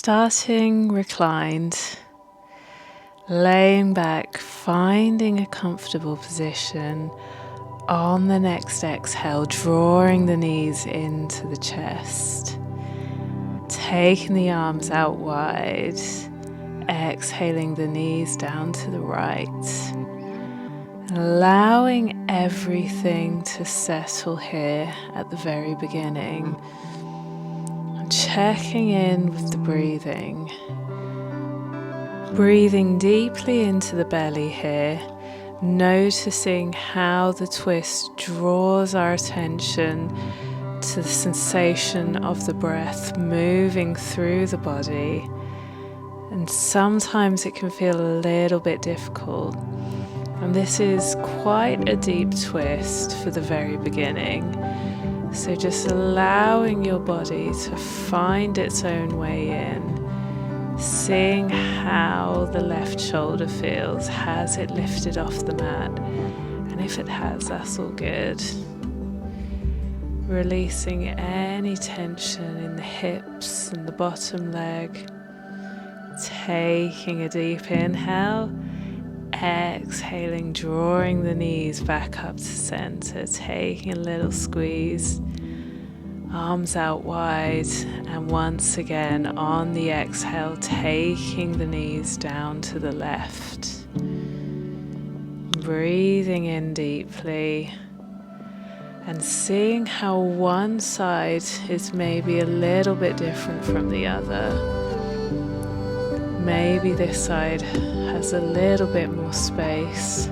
Starting reclined, laying back, finding a comfortable position. On the next exhale, drawing the knees into the chest, taking the arms out wide, exhaling the knees down to the right, allowing everything to settle here at the very beginning. Checking in with the breathing. Breathing deeply into the belly here, noticing how the twist draws our attention to the sensation of the breath moving through the body. And sometimes it can feel a little bit difficult. And this is quite a deep twist for the very beginning. So just allowing your body to find its own way in, seeing how the left shoulder feels. Has it lifted off the mat? And if it has, that's all good. Releasing any tension in the hips and the bottom leg. Taking a deep inhale. Exhaling, drawing the knees back up to center, taking a little squeeze, arms out wide, and once again on the exhale, taking the knees down to the left. Breathing in deeply and seeing how one side is maybe a little bit different from the other. Maybe this side has a little bit more space,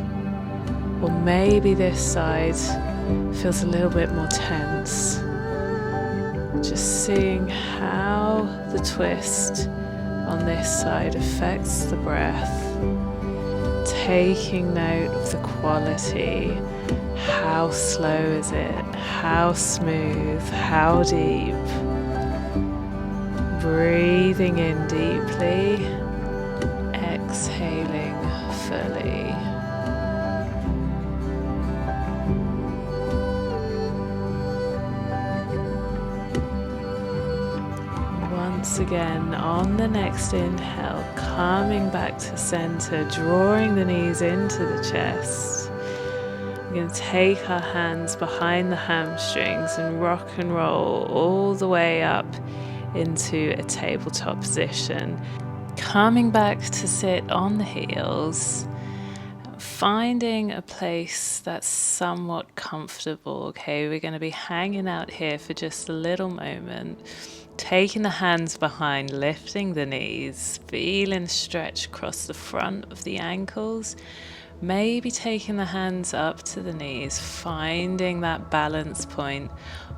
or maybe this side feels a little bit more tense. Just seeing how the twist on this side affects the breath, taking note of the quality. How slow is it? How smooth? How deep? Breathing in deeply. Exhaling fully. Once again, on the next inhale, coming back to center, drawing the knees into the chest. We're going to take our hands behind the hamstrings and rock and roll all the way up into a tabletop position. Coming back to sit on the heels, finding a place that's somewhat comfortable. Okay, we're going to be hanging out here for just a little moment, taking the hands behind, lifting the knees, feeling stretch across the front of the ankles, maybe taking the hands up to the knees, finding that balance point,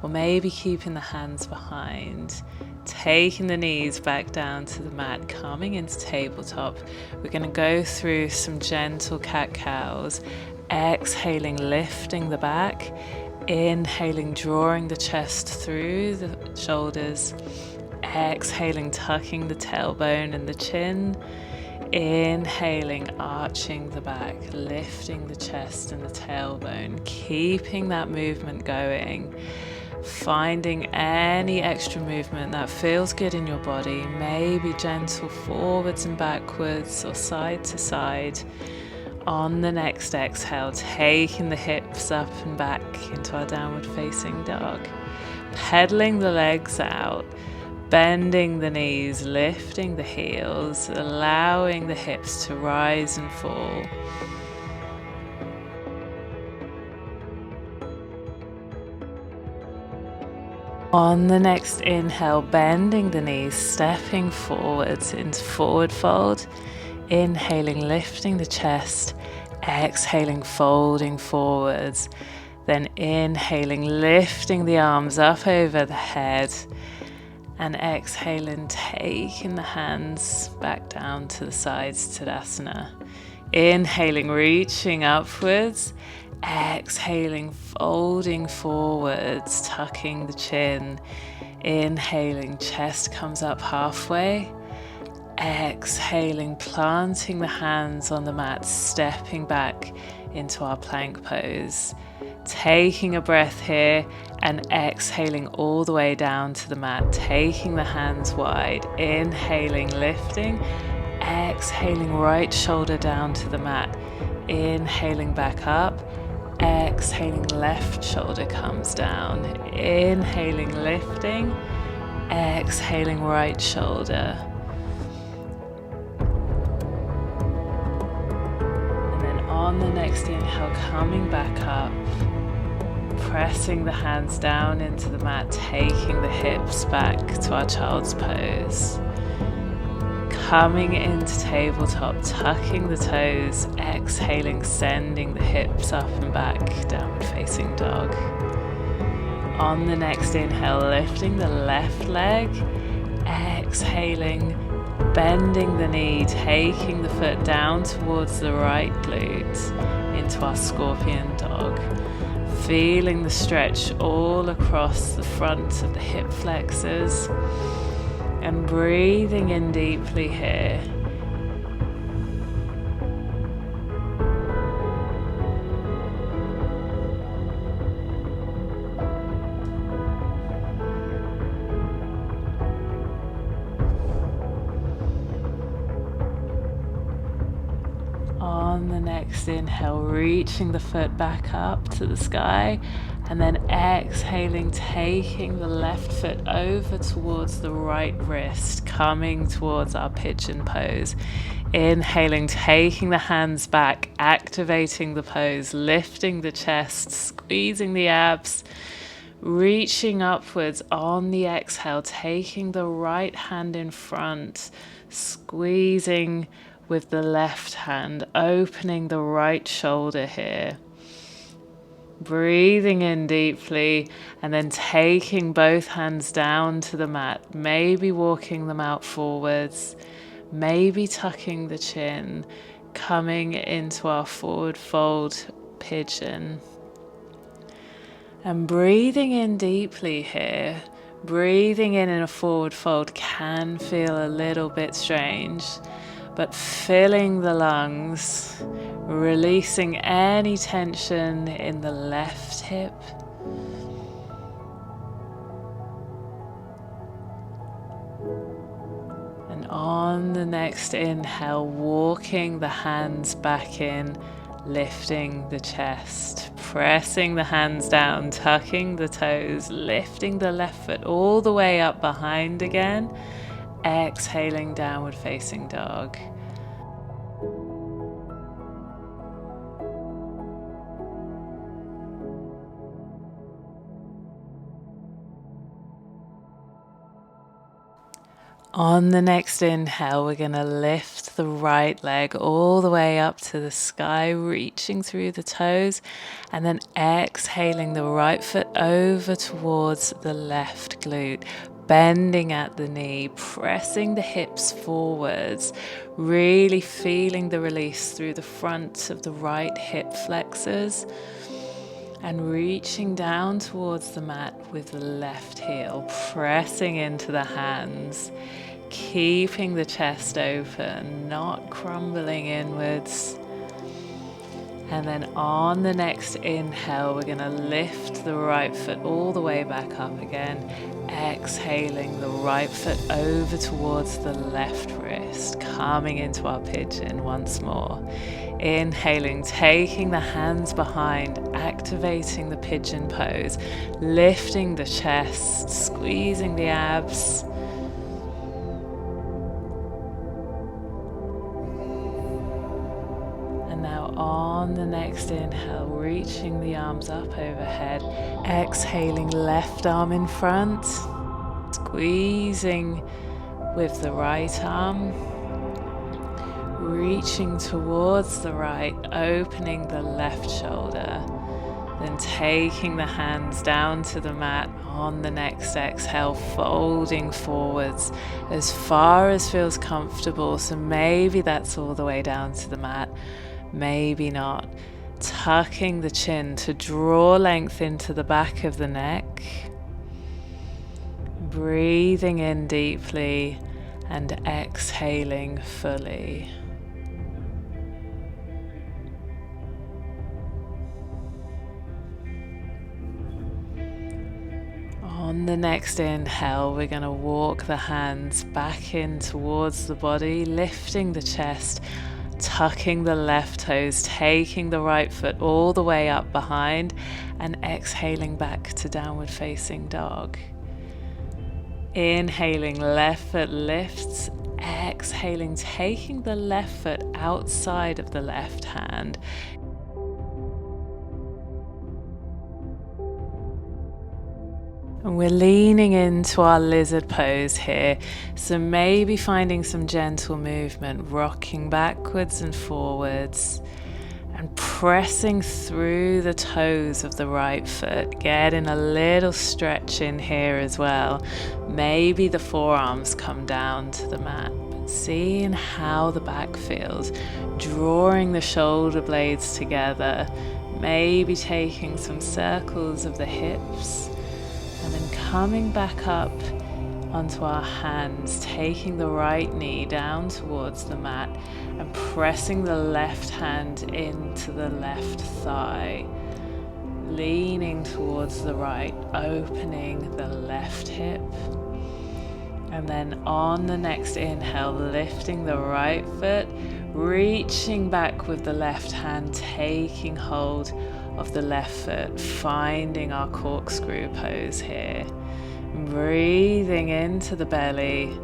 or maybe keeping the hands behind. Taking the knees back down to the mat, coming into tabletop. We're going to go through some gentle cat-cows. Exhaling, lifting the back. Inhaling, drawing the chest through the shoulders. Exhaling, tucking the tailbone and the chin. Inhaling, arching the back, lifting the chest and the tailbone. Keeping that movement going. Finding any extra movement that feels good in your body, maybe gentle forwards and backwards or side to side. On the next exhale, taking the hips up and back into our downward facing dog. Pedaling the legs out, bending the knees, lifting the heels, allowing the hips to rise and fall. On the next inhale, bending the knees, stepping forwards into forward fold. Inhaling, lifting the chest. Exhaling, folding forwards. Then inhaling, lifting the arms up over the head. And exhaling, taking the hands back down to the sides, Tadasana. Inhaling, reaching upwards. Exhaling, folding forwards, tucking the chin. Inhaling, chest comes up halfway. Exhaling, planting the hands on the mat, stepping back into our plank pose. Taking a breath here and exhaling all the way down to the mat, taking the hands wide, inhaling, lifting, exhaling, right shoulder down to the mat, inhaling back up, exhaling, left shoulder comes down, inhaling, lifting, exhaling, right shoulder. And then on the next inhale, coming back up, pressing the hands down into the mat, taking the hips back to our child's pose. Coming into tabletop, tucking the toes, exhaling, sending the hips up and back, downward facing dog. On the next inhale, lifting the left leg, exhaling, bending the knee, taking the foot down towards the right glute into our scorpion dog. Feeling the stretch all across the front of the hip flexors. And breathing in deeply here. On the next inhale, reaching the foot back up to the sky, and then exhaling, taking the left foot over towards the right wrist, coming towards our pigeon pose. Inhaling, taking the hands back, activating the pose, lifting the chest, squeezing the abs, reaching upwards on the exhale, taking the right hand in front, squeezing with the left hand, opening the right shoulder here. Breathing in deeply and then taking both hands down to the mat, maybe walking them out forwards, maybe tucking the chin, coming into our forward fold pigeon. And breathing in deeply here. Breathing in a forward fold can feel a little bit strange, but filling the lungs, releasing any tension in the left hip. And on the next inhale, walking the hands back in, lifting the chest, pressing the hands down, tucking the toes, lifting the left foot all the way up behind again. Exhaling, downward facing dog. On the next inhale, we're going to lift the right leg all the way up to the sky, reaching through the toes, and then exhaling the right foot over towards the left glute, bending at the knee, pressing the hips forwards, really feeling the release through the front of the right hip flexors, and reaching down towards the mat with the left heel, pressing into the hands, keeping the chest open, not crumbling inwards. And then on the next inhale, we're going to lift the right foot all the way back up again, exhaling the right foot over towards the left wrist, coming into our pigeon once more. Inhaling, taking the hands behind, activating the pigeon pose, lifting the chest, squeezing the abs. And now on the next inhale, reaching the arms up overhead, exhaling, left arm in front, squeezing with the right arm, reaching towards the right, opening the left shoulder, then taking the hands down to the mat. On the next exhale, folding forwards as far as feels comfortable. So maybe that's all the way down to the mat, maybe not. Tucking the chin to draw length into the back of the neck. Breathing in deeply and exhaling fully. On the next inhale, we're going to walk the hands back in towards the body, lifting the chest, tucking the left toes, taking the right foot all the way up behind, and exhaling back to downward facing dog. Inhaling, left foot lifts. Exhaling, taking the left foot outside of the left hand. And we're leaning into our lizard pose here, so maybe finding some gentle movement, rocking backwards and forwards, and pressing through the toes of the right foot, getting a little stretch in here as well. Maybe the forearms come down to the mat, but seeing how the back feels, drawing the shoulder blades together, maybe taking some circles of the hips, and then coming back up onto our hands, taking the right knee down towards the mat and pressing the left hand into the left thigh, leaning towards the right, opening the left hip. And then on the next inhale, lifting the right foot, reaching back with the left hand, taking hold of the left foot, finding our corkscrew pose here. Breathing into the belly,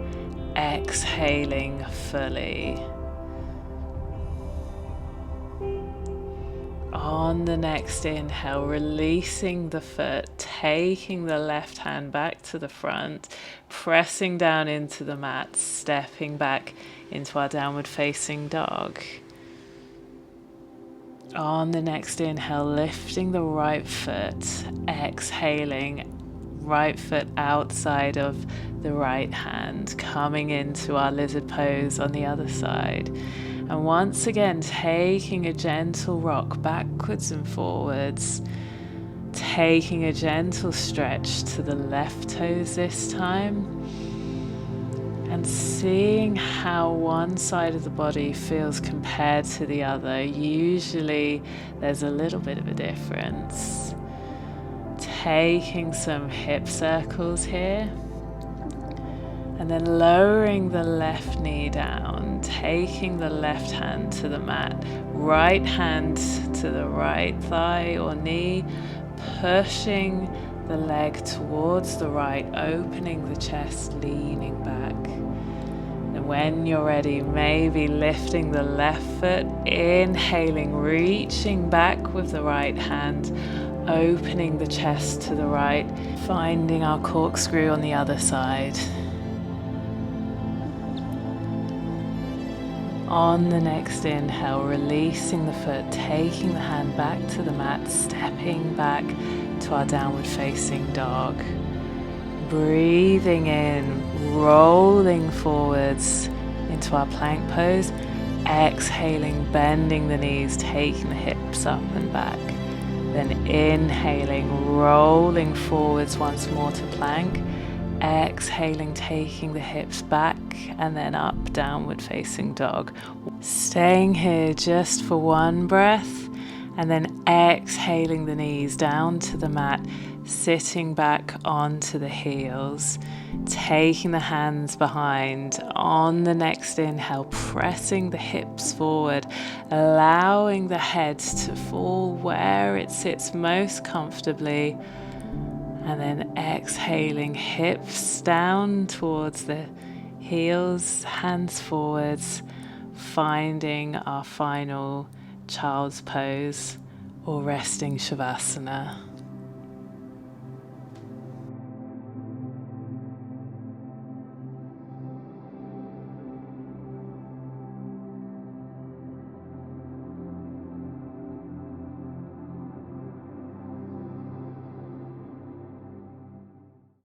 exhaling fully. On the next inhale, releasing the foot, taking the left hand back to the front, pressing down into the mat, stepping back into our downward facing dog. On the next inhale, lifting the right foot, exhaling, right foot outside of the right hand, coming into our lizard pose on the other side. And once again, taking a gentle rock backwards and forwards, taking a gentle stretch to the left toes this time, and seeing how one side of the body feels compared to the other. Usually there's a little bit of a difference. Taking some hip circles here, and then lowering the left knee down, taking the left hand to the mat, right hand to the right thigh or knee, pushing the leg towards the right, opening the chest, leaning back. And when you're ready, maybe lifting the left foot, inhaling, reaching back with the right hand, opening the chest to the right, finding our corkscrew on the other side. On the next inhale, releasing the foot, taking the hand back to the mat, stepping back to our downward facing dog. Breathing in, rolling forwards into our plank pose. Exhaling, bending the knees, taking the hips up and back. Then inhaling, rolling forwards once more to plank. Exhaling, taking the hips back and then up, downward facing dog. Staying here just for one breath, and then exhaling the knees down to the mat, sitting back onto the heels, taking the hands behind. On the next inhale, pressing the hips forward, allowing the head to fall where it sits most comfortably. And then exhaling, hips down towards the heels, hands forwards, finding our final child's pose or resting shavasana.